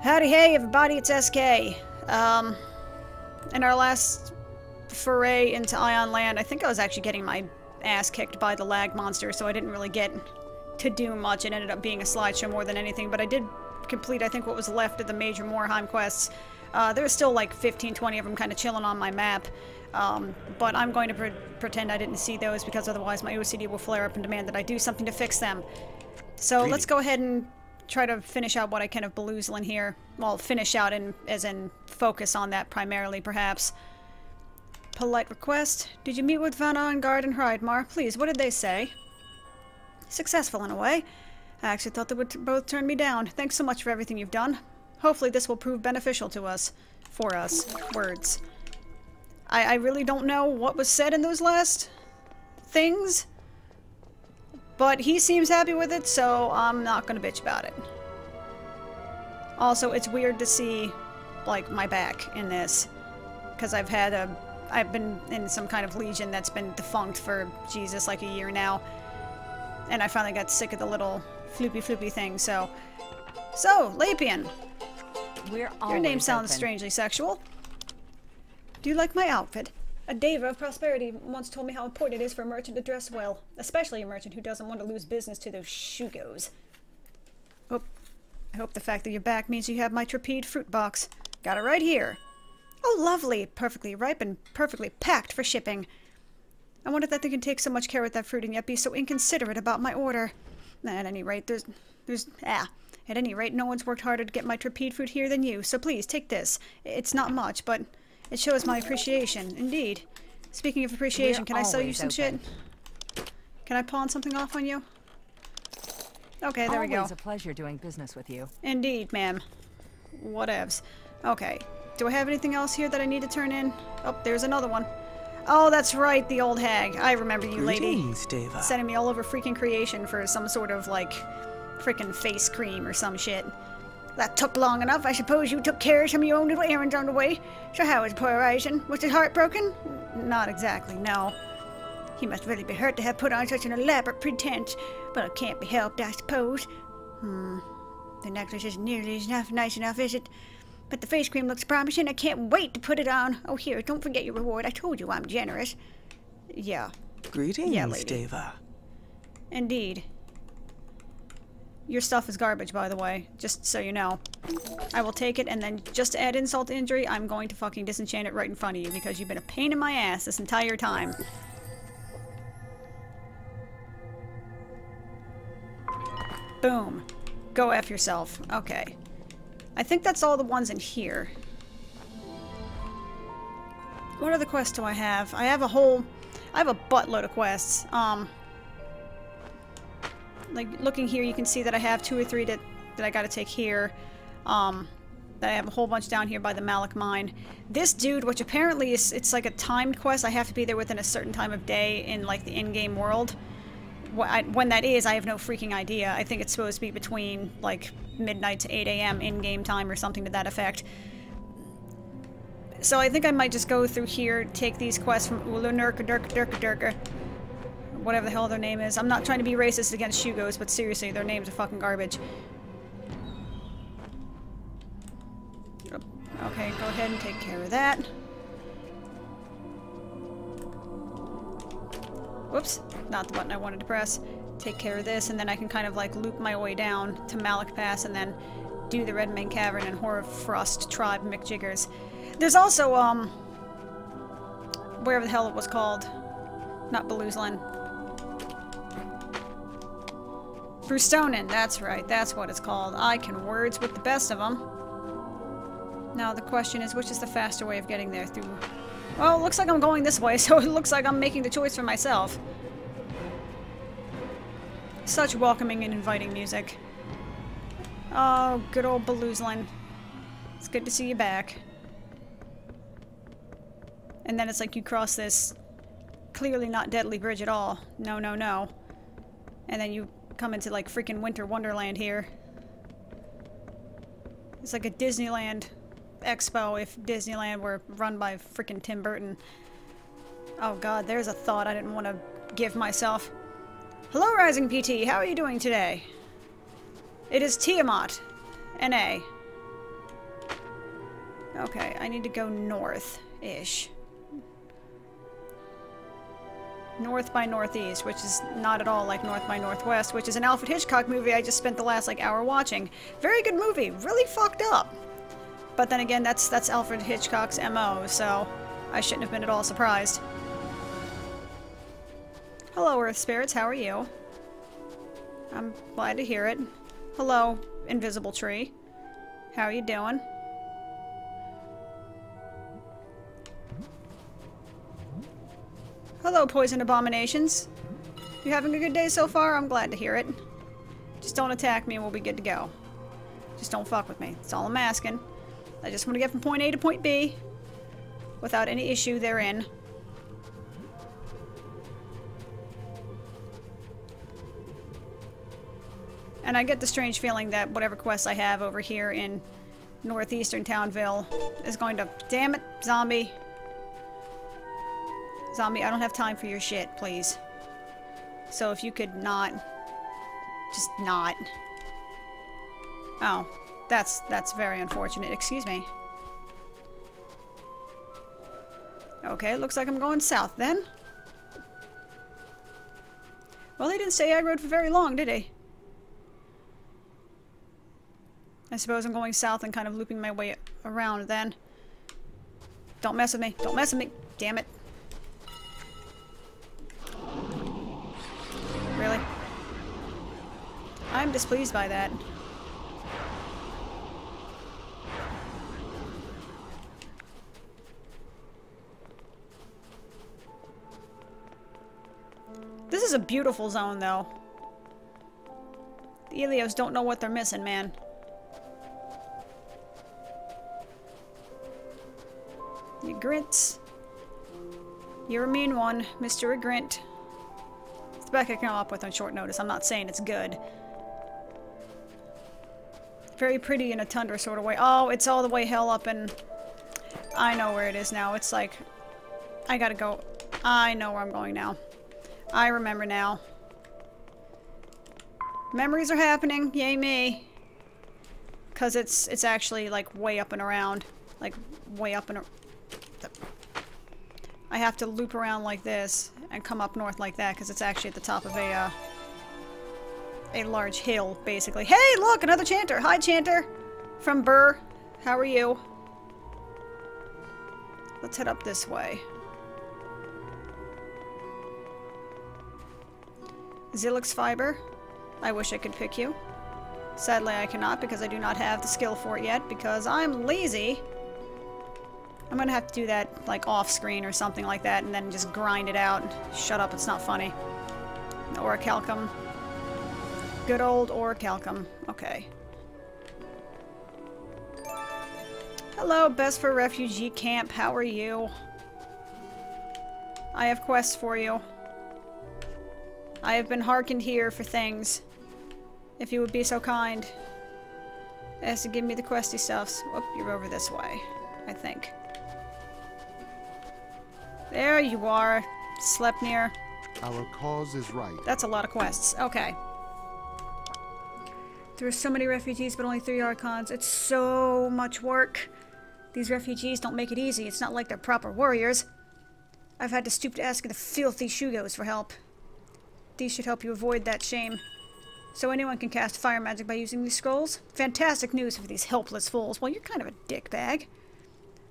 Howdy hey everybody, it's SK. In our last foray into Aion land, I think I was actually getting my ass kicked by the lag monster, so I didn't really get to do much. It ended up being a slideshow more than anything, but I did complete, I think, what was left of the major Moorheim quests. There's still like 15-20 of them kind of chilling on my map, but I'm going to pretend I didn't see those because otherwise my OCD will flare up and demand that I do something to fix them. So let's go ahead and try to finish out what I can of Beluzelin here. Well, finish out as in focus on that primarily, perhaps. Polite request. Did you meet with Van Arngard and Hreidmar? Please, what did they say? Successful in a way. I actually thought they would both turn me down. Thanks so much for everything you've done. Hopefully this will prove beneficial to us. For us. Words. I really don't know what was said in those last things. But he seems happy with it, so I'm not gonna bitch about it. Also, it's weird to see, like, my back in this. Because I've been in some kind of legion that's been defunct for, Jesus, like a year now. And I finally got sick of the little floopy thing, so... So, Lapian. Your name sounds strangely sexual. Do you like my outfit? A Deva of Prosperity once told me how important it is for a merchant to dress well, especially a merchant who doesn't want to lose business to those shugos. Oh, I hope the fact that you're back means you have my trapede fruit box. Got it right here. Oh, lovely. Perfectly ripe and perfectly packed for shipping. I wonder that they can take so much care with that fruit and yet be so inconsiderate about my order. At any rate, at any rate, no one's worked harder to get my trapede fruit here than you, so please, take this. It's not much, but it shows my appreciation, indeed. Speaking of appreciation, can I sell you some shit? Can I pawn something off on you? Okay, there we go. Always a pleasure doing business with you. Indeed, ma'am. Whatevs. Okay. Do I have anything else here that I need to turn in? Oh, there's another one. Oh, that's right, the old hag. I remember you, lady. Deva. Sending me all over freaking creation for some sort of, like, freaking face cream or some shit. That took long enough. I suppose you took care of some of your own little errands on the way. So how is poor Aion? Was his heart broken? Not exactly, no. He must really be hurt to have put on such an elaborate pretense. But it can't be helped, I suppose. The necklace isn't nearly nice enough, is it? But the face cream looks promising. I can't wait to put it on. Oh, here, don't forget your reward. I told you I'm generous. Yeah. Greetings, yeah, lady. Deva. Indeed. Your stuff is garbage, by the way, just so you know. I will take it, and then just to add insult to injury, I'm going to fucking disenchant it right in front of you, because you've been a pain in my ass this entire time. Boom. Go F yourself. Okay. I think that's all the ones in here. What other quests do I have? I have a buttload of quests. Like, looking here, you can see that I have 2 or 3 that I gotta take here. That I have a whole bunch down here by the Malik Mine. This dude, which apparently it's like a timed quest, I have to be there within a certain time of day in, like, the in-game world. When that is, I have no freaking idea. I think it's supposed to be between, like, midnight to 8 a.m. in-game time or something to that effect. So I think I might just go through here, take these quests from Ula Nurka Durka whatever the hell their name is. I'm not trying to be racist against Shugos, but seriously, their names are fucking garbage. Okay, go ahead and take care of that. Whoops, not the button I wanted to press. Take care of this, and then I can kind of like loop my way down to Malik Pass and then do the Redmane Cavern and Horrorfrost Tribe McJiggers. There's also, wherever the hell it was called. Not Beluzelin. Brustonin, that's right, that's what it's called. I can words with the best of them. Now the question is, which is the faster way of getting there through... Well, it looks like I'm going this way, so it looks like I'm making the choice for myself. Such welcoming and inviting music. Oh, good old Beluzelin. It's good to see you back. And then it's like you cross this clearly not deadly bridge at all. No, no, no. And then you come into like freaking Winter Wonderland here. It's like a Disneyland expo if Disneyland were run by freaking Tim Burton. Oh god, there's a thought I didn't want to give myself. Hello, Rising PT. How are you doing today? It is Tiamat. N.A. Okay, I need to go north-ish. North by northeast, which is not at all like North by Northwest, which is an Alfred Hitchcock movie I just spent the last like hour watching. Very good movie, really fucked up. But then again, that's Alfred Hitchcock's MO, so I shouldn't have been at all surprised. Hello, Earth Spirits, how are you? I'm glad to hear it. Hello, invisible tree. How are you doing? Hello, poison abominations. You having a good day so far? I'm glad to hear it. Just don't attack me and we'll be good to go. Just don't fuck with me. That's all I'm asking. I just want to get from point A to point B without any issue therein. And I get the strange feeling that whatever quests I have over here in northeastern Townville is going to... Damn it, zombie. Zombie, I don't have time for your shit, please. So if you could not... Just not. Oh, that's very unfortunate. Excuse me. Okay, looks like I'm going south then. Well, he didn't stay aggroed for very long, did he? I suppose I'm going south and kind of looping my way around then. Don't mess with me. Don't mess with me. Damn it. Really? I'm displeased by that. This is a beautiful zone, though. The Elios don't know what they're missing, man. You Grints. You're a mean one, Mr. Grint. It's the best I can come up with on short notice. I'm not saying it's good. Very pretty in a tundra sort of way. Oh, it's all the way hell up and... I know where it is now. It's like... I gotta go. I know where I'm going now. I remember now. Memories are happening. Yay me. Because it's actually like way up and around. Like way up and... I have to loop around like this and come up north like that because it's actually at the top of a large hill, basically. Hey, look! Another chanter! Hi, chanter! From Burr. How are you? Let's head up this way. Zilix fiber. I wish I could pick you. Sadly, I cannot because I do not have the skill for it yet because I'm lazy. I'm gonna have to do that, like, off-screen or something like that and then just grind it out. Shut up, it's not funny. Orichalcum. Good old Orichalcum. Okay. Hello, Best for Refugee Camp. How are you? I have quests for you. I have been hearkened here for things. If you would be so kind as to give me the questy stuffs. Whoop, you're over this way, I think. There you are, Sleipnir. Our cause is right. That's a lot of quests. Okay. There are so many refugees, but only 3 Archons. It's so much work. These refugees don't make it easy. It's not like they're proper warriors. I've had to stoop to asking the filthy Shugos for help. These should help you avoid that shame. So anyone can cast fire magic by using these scrolls? Fantastic news for these helpless fools. Well, you're kind of a dickbag.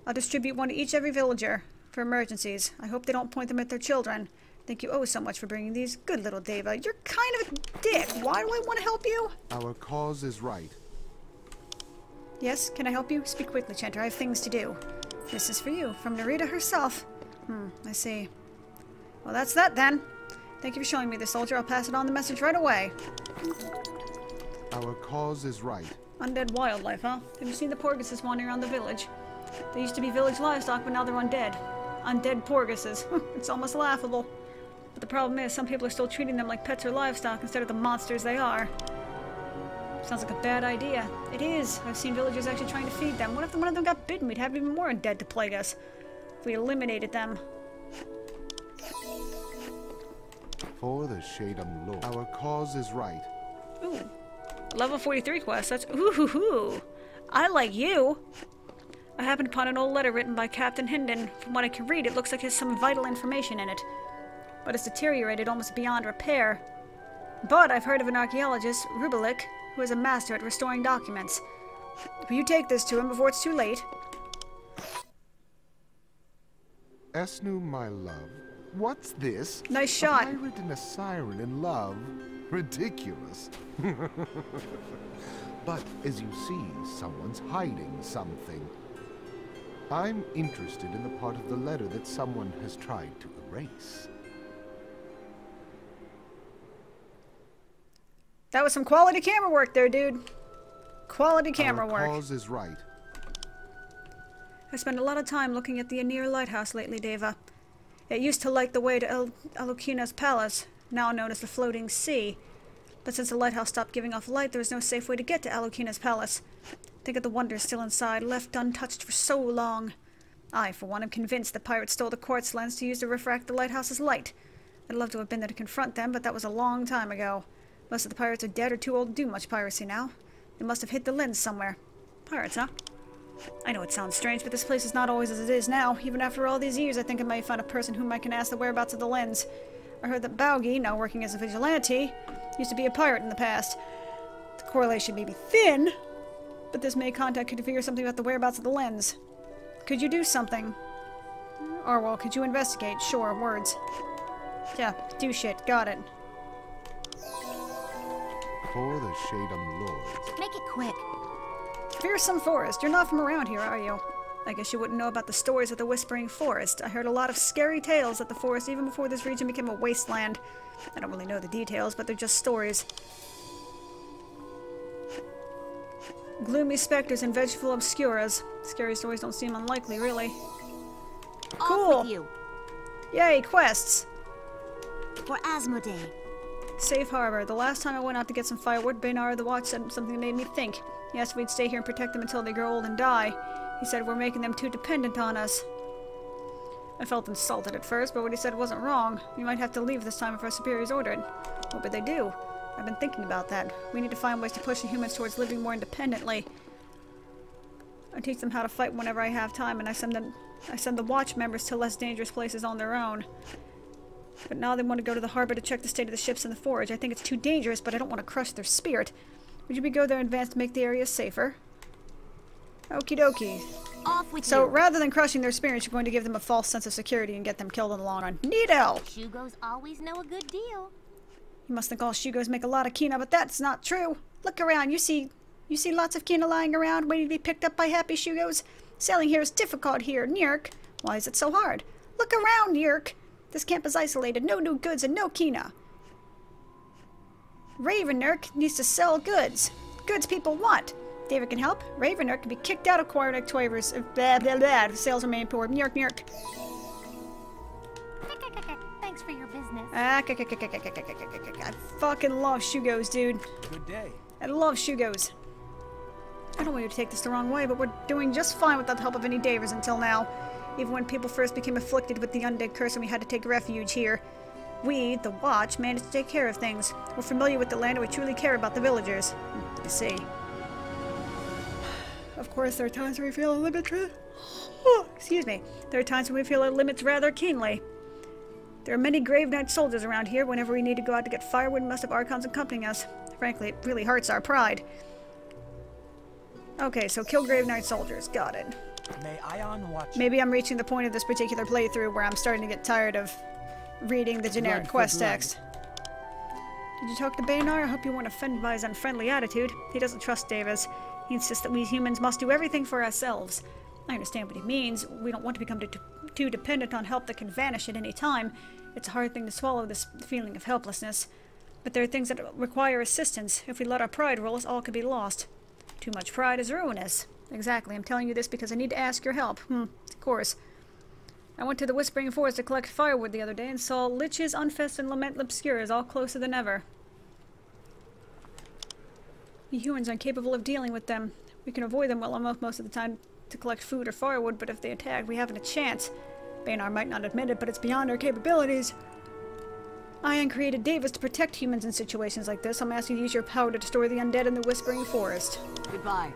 I'll distribute one to every villager for emergencies. I hope they don't point them at their children. Thank you oh so much for bringing these. Good little Deva. You're kind of a dick. Why do I want to help you? Our cause is right. Yes, can I help you? Speak quickly, Chanter. I have things to do. This is for you, from Narita herself. I see. Well, that's that then. Thank you for showing me this, soldier. I'll pass it on the message right away. Our cause is right. Undead wildlife, huh? Have you seen the Porguses wandering around the village? They used to be village livestock, but now they're undead. Undead Porguses. It's almost laughable. But the problem is, some people are still treating them like pets or livestock instead of the monsters they are. Sounds like a bad idea. It is. I've seen villagers actually trying to feed them. What if one of them got bitten? We'd have even more undead to plague us. If we eliminated them. For the Shadam Lord. Our cause is right. Ooh. Level 43 quest. That's ooh. I like you. I happened upon an old letter written by Captain Hinden. From what I can read, it looks like there's some vital information in it. But it's deteriorated almost beyond repair. But I've heard of an archaeologist, Rubelik, who is a master at restoring documents. Will you take this to him before it's too late? Esnu, my love. What's this? Nice shot. A pirate and a siren in love? Ridiculous. But as you see, someone's hiding something. I'm interested in the part of the letter that someone has tried to erase. That was some quality camera work there, dude. Quality camera Our work. cause is right. I spent a lot of time looking at the Anir lighthouse lately, Deva. It used to light the way to Alukina's palace, now known as the Floating Sea. But since the lighthouse stopped giving off light, there was no safe way to get to Alukina's palace. Think of the wonders still inside, left untouched for so long. I, for one, am convinced the pirates stole the quartz lens to use to refract the lighthouse's light. I'd love to have been there to confront them, but that was a long time ago. Most of the pirates are dead or too old to do much piracy now. They must have hid the lens somewhere. Pirates, huh? I know it sounds strange, but this place is not always as it is now. Even after all these years, I think I might find a person whom I can ask the whereabouts of the lens. I heard that Baugi, now working as a vigilante, used to be a pirate in the past. The correlation may be thin, but this May contact could figure something about the whereabouts of the lens. Could you do something? Or, well, could you investigate? Sure, words. Yeah, do shit. Got it. For the Shadam Lords. Make it quick. Fearsome Forest. You're not from around here, are you? I guess you wouldn't know about the stories of the Whispering Forest. I heard a lot of scary tales at the forest even before this region became a wasteland. I don't really know the details, but they're just stories. Gloomy specters and vengeful obscuras. Scary stories don't seem unlikely, really. Cool. Off with you. Yay, quests! For Asmodee. Safe harbor. The last time I went out to get some firewood, Bainar the Watch said something that made me think. He asked if we'd stay here and protect them until they grow old and die. He said we're making them too dependent on us. I felt insulted at first, but what he said wasn't wrong. We might have to leave this time if our superiors order it. What would they do? I've been thinking about that. We need to find ways to push the humans towards living more independently. I teach them how to fight whenever I have time, and I send the watch members to less dangerous places on their own. But now they want to go to the harbor to check the state of the ships in the forge. I think it's too dangerous, but I don't want to crush their spirit. Would you go there in advance to make the area safer? Okie dokie. Off with So you. rather than crushing their spirits, you're going to give them a false sense of security and get them killed in the long run. Neato! Shugos always know a good deal. You must think all Shugos make a lot of Kina, but that's not true. Look around. You see lots of Kina lying around, waiting to be picked up by happy Shugos? Sailing here is difficult here, Nirk. Why is it so hard? Look around, Nirk. This camp is isolated. No new goods and no Kina. Ravennurk needs to sell goods. Goods people want. David can help. Ravennurk can be kicked out of Quarternick Toivers if sales remain poor. Nirk, Nirk. Thanks for your business. I fucking love Shugos, dude. Good day. I love Shugos. I don't want you to take this the wrong way, but we're doing just fine without the help of any Davers until now. Even when people first became afflicted with the undead curse and we had to take refuge here. We, the Watch, managed to take care of things. We're familiar with the land and we truly care about the villagers. You see. Of course, there are times when we feel our limits excuse me. There are times when we feel our limits rather keenly. There are many Grave Knight soldiers around here. Whenever we need to go out to get firewood, we must have Archons accompanying us. Frankly, it really hurts our pride. Okay, so kill Grave Knight soldiers. Got it. May Aion watch. Maybe I'm reaching the point of this particular playthrough where I'm starting to get tired of reading the generic quest text. Did you talk to Bainar? I hope you weren't offended by his unfriendly attitude. He doesn't trust Davis. He insists that we humans must do everything for ourselves. I understand what he means. We don't want to become too dependent on help that can vanish at any time. It's a hard thing to swallow, this feeling of helplessness. But there are things that require assistance. If we let our pride rule us, all could be lost. Too much pride is ruinous. Exactly. I'm telling you this because I need to ask your help. Of course. I went to the Whispering Forest to collect firewood the other day and saw Liches, Unfest, and Lament Obscures all closer than ever. The humans are incapable of dealing with them. We can avoid them well enough most of the time to collect food or firewood, but if they attack, we haven't a chance. Bainar might not admit it, but it's beyond our capabilities. Aion created Davis to protect humans in situations like this. I'm asking you to use your power to destroy the undead in the Whispering Forest. Goodbye.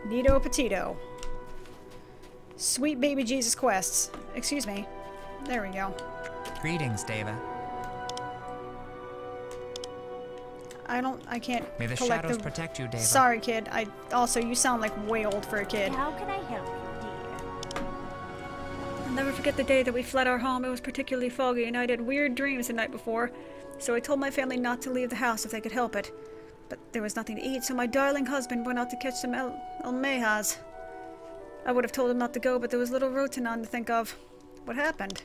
Nito Petito. Sweet baby Jesus quests. Excuse me. There we go. Greetings, Deva. I can't May the collect shadows protect you, Deva. Sorry, kid. Also, you sound like way old for a kid. How can I help you, dear? I'll never forget the day that we fled our home. It was particularly foggy, and I'd had weird dreams the night before, so I told my family not to leave the house if they could help it. But there was nothing to eat, so my darling husband went out to catch some almejas. I would have told him not to go, but there was little Rotanon to think of. What happened?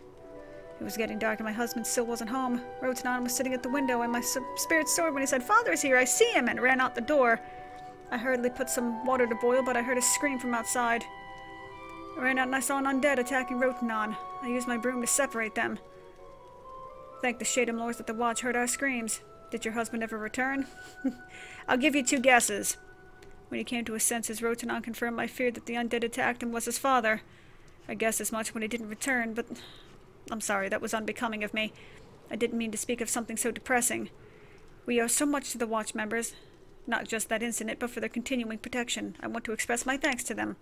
It was getting dark and my husband still wasn't home. Rotanon was sitting at the window and my spirit soared when he said, "Father's here, I see him," and ran out the door. I hurriedly put some water to boil, but I heard a scream from outside. I ran out and I saw an undead attacking Rotanon. I used my broom to separate them. Thank the Shadem Lords that the watch heard our screams. Did your husband ever return? I'll give you 2 guesses. When he came to his senses, Rotanon confirmed my fear that the undead attacked him was his father. I guessed as much when he didn't return, but I'm sorry, that was unbecoming of me. I didn't mean to speak of something so depressing. We owe so much to the Watch members. Not just that incident, but for their continuing protection. I want to express my thanks to them.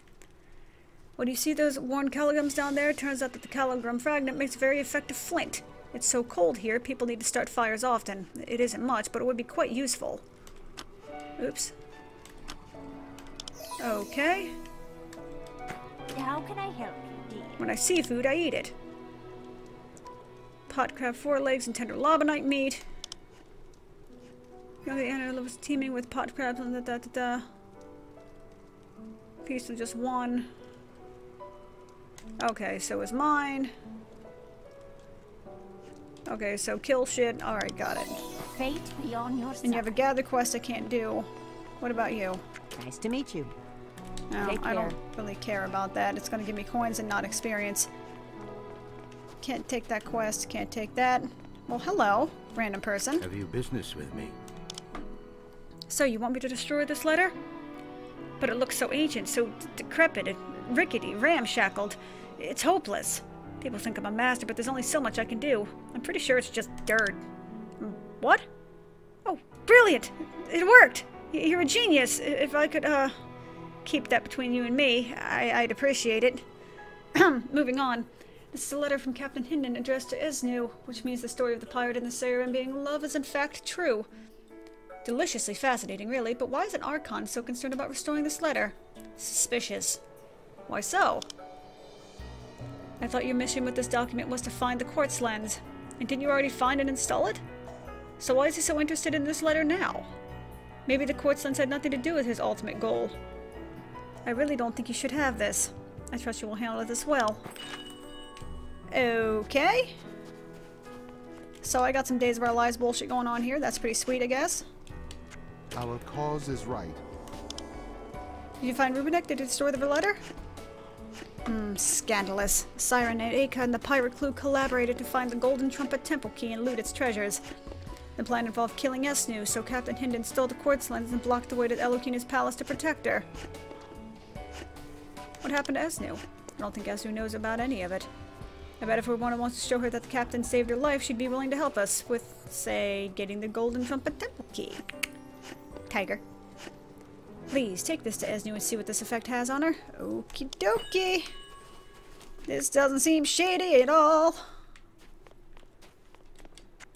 Well, do you see those worn caligrams down there? It turns out that the caligram fragment makes very effective flint. It's so cold here, people need to start fires often. It isn't much, but it would be quite useful. Oops. Okay. How can I help you, dear? When I see food, I eat it. Pot crab forelegs and tender lobonite meat. Young animal was teeming with pot crabs and da-da-da-da. Piece of just one. Okay, so is mine. Okay, so kill shit. Alright, got it. Fate be on your side. And you have a gather quest I can't do. What about you? Nice to meet you. No, Take I care. don't really care about that. It's gonna give me coins and not experience. Can't take that quest, can't take that. Well, hello, random person. Have you business with me? So, you want me to destroy this letter? But it looks so ancient, so decrepit, and rickety, ramshackled. It's hopeless. People think I'm a master, but there's only so much I can do. I'm pretty sure it's just dirt. What? Oh, brilliant! It worked! You're a genius. If I could, keep that between you and me, I'd appreciate it. Moving on. This is a letter from Captain Hinden addressed to Esnu, which means the story of the pirate and the sailor and being in love is in fact true. Deliciously fascinating, really, but why is an Archon so concerned about restoring this letter? Suspicious. Why so? I thought your mission with this document was to find the quartz lens. And didn't you already find and install it? So why is he so interested in this letter now? Maybe the quartz lens had nothing to do with his ultimate goal. I really don't think you should have this. I trust you will handle it as well. Okay. So I got some Days of Our Lives bullshit going on here. That's pretty sweet, I guess. Our cause is right. Did you find Rubinek? Did it destroy the letter? Scandalous. Siren and Aka and the pirate crew collaborated to find the Golden Trumpet Temple key and loot its treasures. The plan involved killing Esnu, so Captain Hinden stole the quartz lens and blocked the way to Elokina's palace to protect her. What happened to Esnu? I don't think Esnu knows about any of it. I bet if Rwanda wants to show her that the captain saved her life, she'd be willing to help us with, say, getting the Golden Trumpet Temple key. Tiger. Please, take this to Esnu and see what this effect has on her. Okie dokie. This doesn't seem shady at all.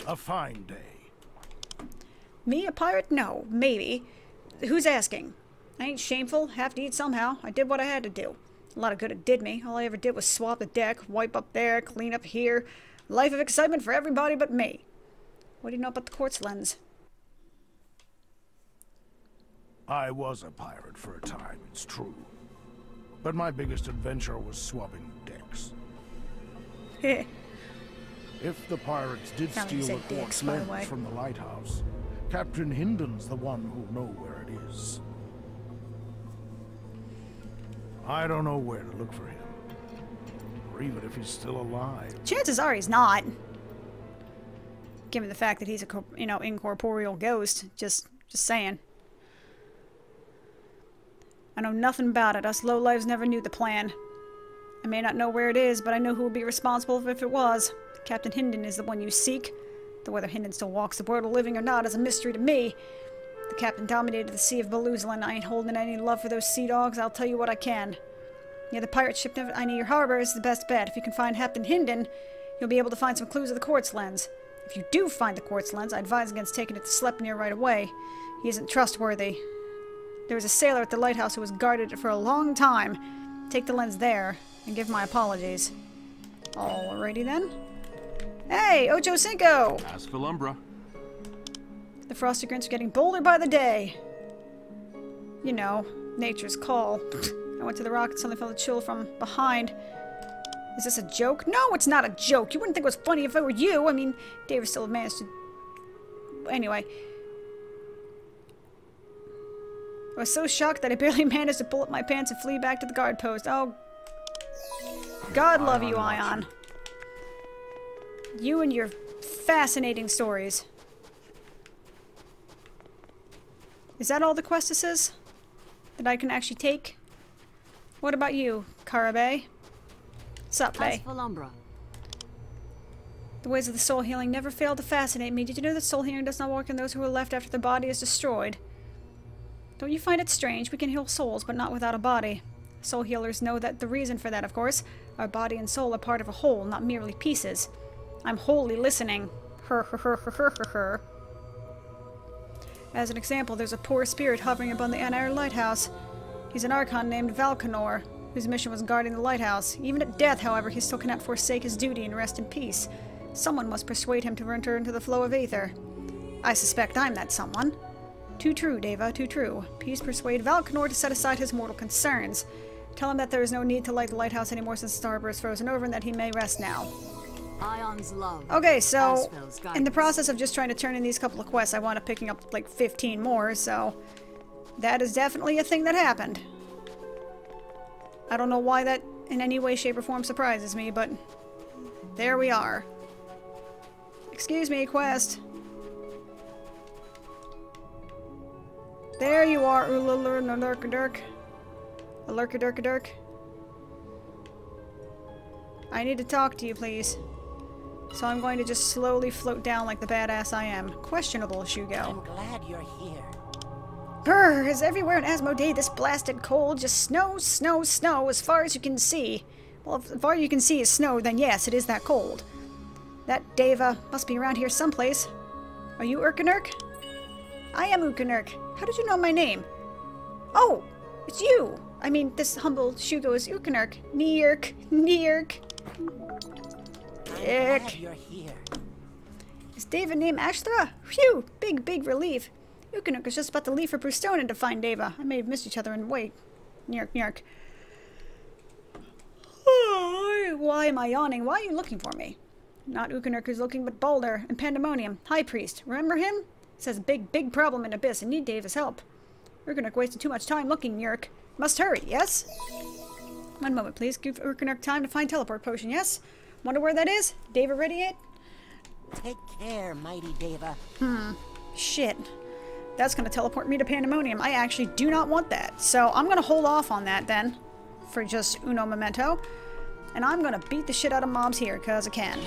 A fine day. Me, a pirate? No, maybe. Who's asking? I ain't shameful. Have to eat somehow. I did what I had to do. A lot of good it did me. All I ever did was swab the deck, wipe up there, clean up here. Life of excitement for everybody but me. What do you know about the quartz lens? I was a pirate for a time, it's true. But my biggest adventure was swabbing decks. Heh. If the pirates did Sounds like you steal said the dicks, quartz by the way. lens from the lighthouse, Captain Hinden's the one who'll know where it is. I don't know where to look for him. Or even if he's still alive. Chances are he's not. Given the fact that he's a, incorporeal ghost. Just saying. I know nothing about it. Us lowlives never knew the plan. I may not know where it is, but I know who would be responsible if it was. Captain Hinden is the one you seek. Though whether Hinden still walks the world of living or not is a mystery to me. The captain dominated the Sea of Baluzlan. I ain't holding any love for those sea dogs. I'll tell you what I can. Yeah, the pirate ship I near your harbor is the best bet. If you can find Captain Hinden, you'll be able to find some clues of the quartz lens. If you do find the quartz lens, I advise against taking it to Sleipnir right away. He isn't trustworthy. There was a sailor at the lighthouse who has guarded it for a long time. Take the lens there, and give my apologies. Alrighty then. Hey, Ocho Cinco! As for Lumbra. The frosty grins are getting bolder by the day. You know, nature's call. I went to the rock and suddenly felt a chill from behind. Is this a joke? No, it's not a joke. You wouldn't think it was funny if it were you. I mean, David still managed to... Anyway. I was so shocked that I barely managed to pull up my pants and flee back to the guard post. Oh. God love you, Aion. You and your fascinating stories. Is that all the questesses that I can actually take? What about you, Karabe? Sup, Bay? The ways of the soul healing never fail to fascinate me. Did you know that soul healing does not work in those who are left after the body is destroyed? Don't you find it strange? We can heal souls, but not without a body. Soul healers know that the reason for that, of course. Our body and soul are part of a whole, not merely pieces. I'm wholly listening. Her. As an example, there's a poor spirit hovering above the Anair lighthouse. He's an Archon named Valkanor, whose mission was guarding the lighthouse. Even at death, however, he still cannot forsake his duty and rest in peace. Someone must persuade him to return to the flow of aether. I suspect I'm that someone. Too true, Deva, too true. Please persuade Valkanor to set aside his mortal concerns. Tell him that there is no need to light the lighthouse anymore since the harbor is frozen over and that he may rest now. Aion's love. Okay, so in the process of just trying to turn in these couple of quests, I wound up picking up like 15 more, so that is definitely a thing that happened. I don't know why that in any way, shape, or form surprises me, but there we are. Excuse me, quest. There you are, Ulurk-a-Dirk. Alurk-a-Dirk-a-Dirk. I need to talk to you, please. So I'm going to just slowly float down like the badass I am. Questionable, Shugo. I'm glad you're here. Brr, is everywhere in Asmodee this blasted cold? Just snow, snow, snow, as far as you can see. Well, if far you can see is snow, then yes, it is that cold. That Deva must be around here someplace. Are you Urkanurk? I am Urkanurk. How did you know my name? Oh, it's you. I mean, this humble Shugo is Urkanurk. Neerk, Neerk. Glad you're here. Is Deva named Ashtra? Phew, big relief. Urkanurk was just about to leave for Brewstone to find Deva. I may have missed each other in wait. Neerk. Oh, why am I yawning? Why are you looking for me? Not Urkanurk who's looking, but Balder and Pandemonium. High Priest. Remember him? Says a big problem in Abyss and need Dave's help. Urkanurk wasted too much time looking, Neerk. Must hurry, yes? One moment, please. Give Urkanurk time to find teleport potion, yes? Wonder where that is? Deva ready yet? Take care, mighty Deva. Shit. That's gonna teleport me to Pandemonium. I actually do not want that. So I'm gonna hold off on that then. For just uno momento. And I'm gonna beat the shit out of mobs here, cause I can.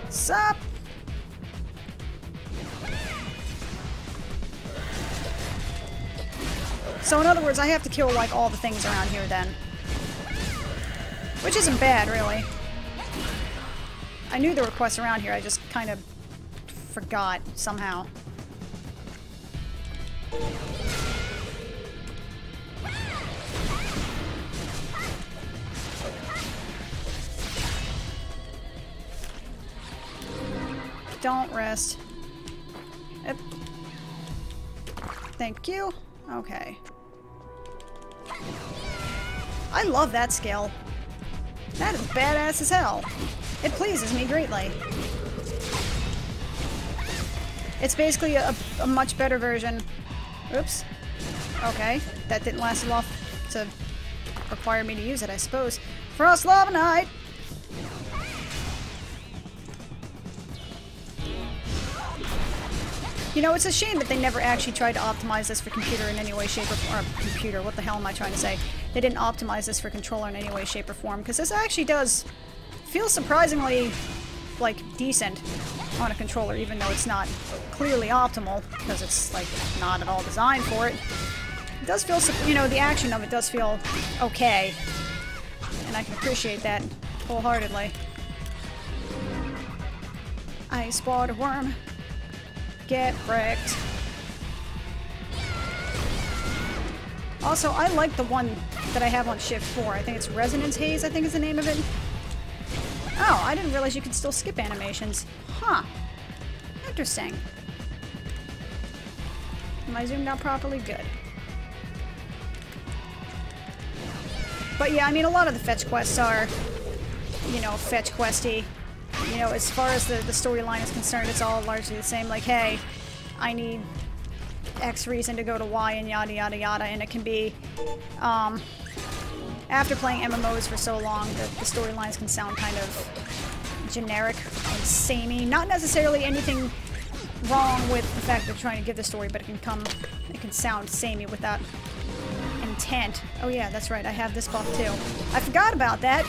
Sup? So in other words, I have to kill like all the things around here then. Which isn't bad, really. I knew there were quests around here, I just kind of forgot somehow. Don't rest. Yep. Thank you. Okay. I love that skill. That is badass as hell. It pleases me greatly. It's basically a much better version. Oops. Okay. That didn't last long to require me to use it, I suppose. Frost Lava Knight! You know, it's a shame that they never actually tried to optimize this for computer in any way, shape, or form. Computer, what the hell am I trying to say? They didn't optimize this for controller in any way, shape, or form, because this actually does feel surprisingly, like, decent on a controller, even though it's not clearly optimal, because it's, like, not at all designed for it. It does feel, you know, the action of it does feel okay. And I can appreciate that wholeheartedly. Ice water worm. Get wrecked. Also, I like the one that I have on shift 4. I think it's Resonance Haze, I think is the name of it. Oh, I didn't realize you could still skip animations. Huh. Interesting. Am I zoomed out properly? Good. But yeah, I mean, a lot of the fetch quests are, you know, fetch questy. You know, as far as the storyline is concerned, it's all largely the same. Like, hey, I need X reason to go to Y and yada yada yada, and it can be, after playing MMOs for so long, the storylines can sound kind of generic and samey. Not necessarily anything wrong with the fact that they're trying to give the story, but it can sound samey without intent. Oh yeah, that's right, I have this buff too. I forgot about that.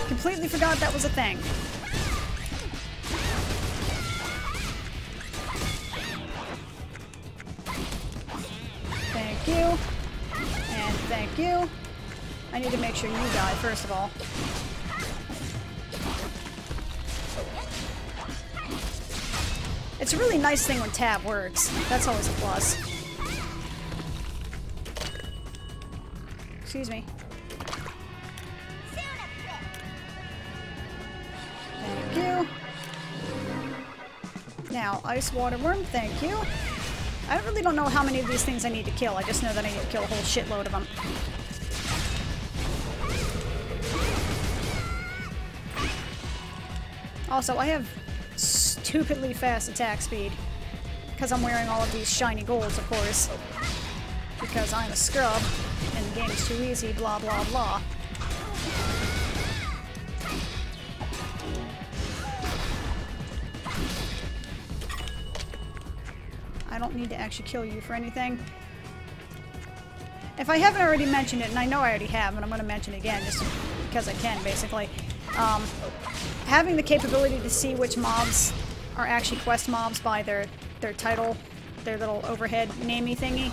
Completely forgot that was a thing. Thank you. And thank you. I need to make sure you die, first of all. It's a really nice thing when tab works. That's always a plus. Excuse me. Thank you. Now, ice water worm, thank you. I really don't know how many of these things I need to kill. I just know that I need to kill a whole shitload of them. Also, I have stupidly fast attack speed. Because I'm wearing all of these shiny golds, of course. Because I'm a scrub, and the game is too easy, blah blah blah. I don't need to actually kill you for anything. If I haven't already mentioned it, and I know I already have, but I'm going to mention it again just because I can, basically. Having the capability to see which mobs are actually quest mobs by their title, their little overhead namey thingy,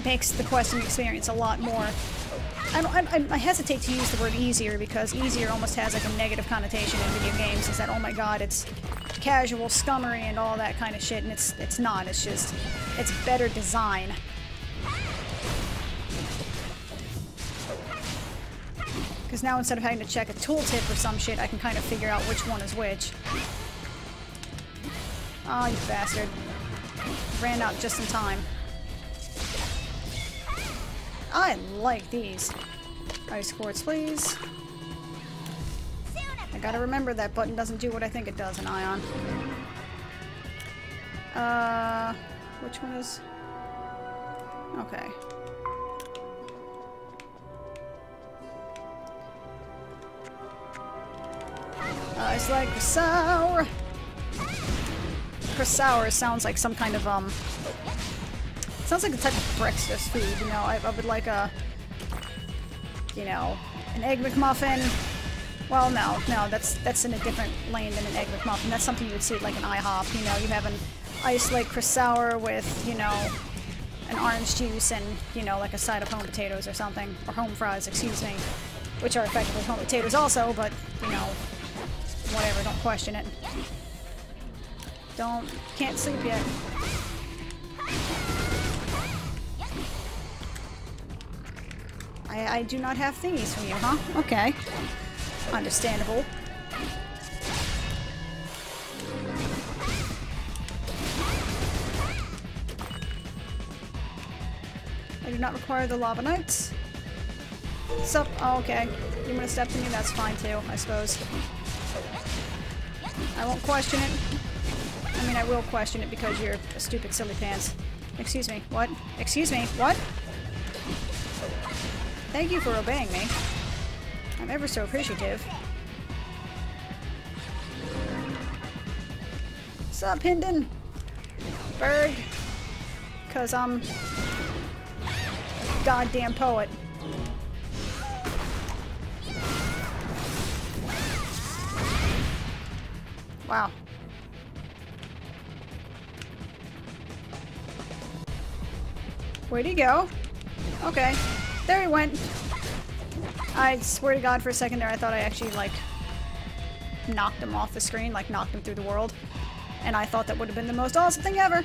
makes the questing experience a lot more. I hesitate to use the word easier because easier almost has like a negative connotation in video games. Is that, oh my god, it's casual scummery and all that kind of shit, and it's not. It's just, it's better design. Because now instead of having to check a tooltip or some shit, I can kind of figure out which one is which. Oh, you bastard. Ran out just in time. I like these. Ice quartz, please. I gotta remember that button doesn't do what I think it does in Aion. Which one is... Okay. It's like sour. Sour sounds like some kind of sounds like a type of breakfast food, you know. I would like a, you know, an egg McMuffin. Well, no, that's in a different lane than an egg McMuffin. That's something you would see at like an IHOP. You know, you have an iced Lake Sour with, you know, an orange juice and, you know, like a side of home potatoes or something, or home fries, excuse me, which are effectively home potatoes also, but you know, whatever. Don't question it. Can't sleep yet. I do not have thingies from you, huh? Okay. Understandable. I do not require the lava knights. Sup? Oh, okay. You want to step to me? That's fine too, I suppose. I won't question it. I mean, I will question it because you're a stupid silly pants. Excuse me, what? Excuse me, what? Thank you for obeying me. I'm ever so appreciative. Sup, Hinden? Berg? 'Cause I'm a goddamn poet. Wow. Where'd he go? Okay. There he went. I swear to God, for a second there, I thought I actually, like, knocked him off the screen, like, knocked him through the world. And I thought that would have been the most awesome thing ever.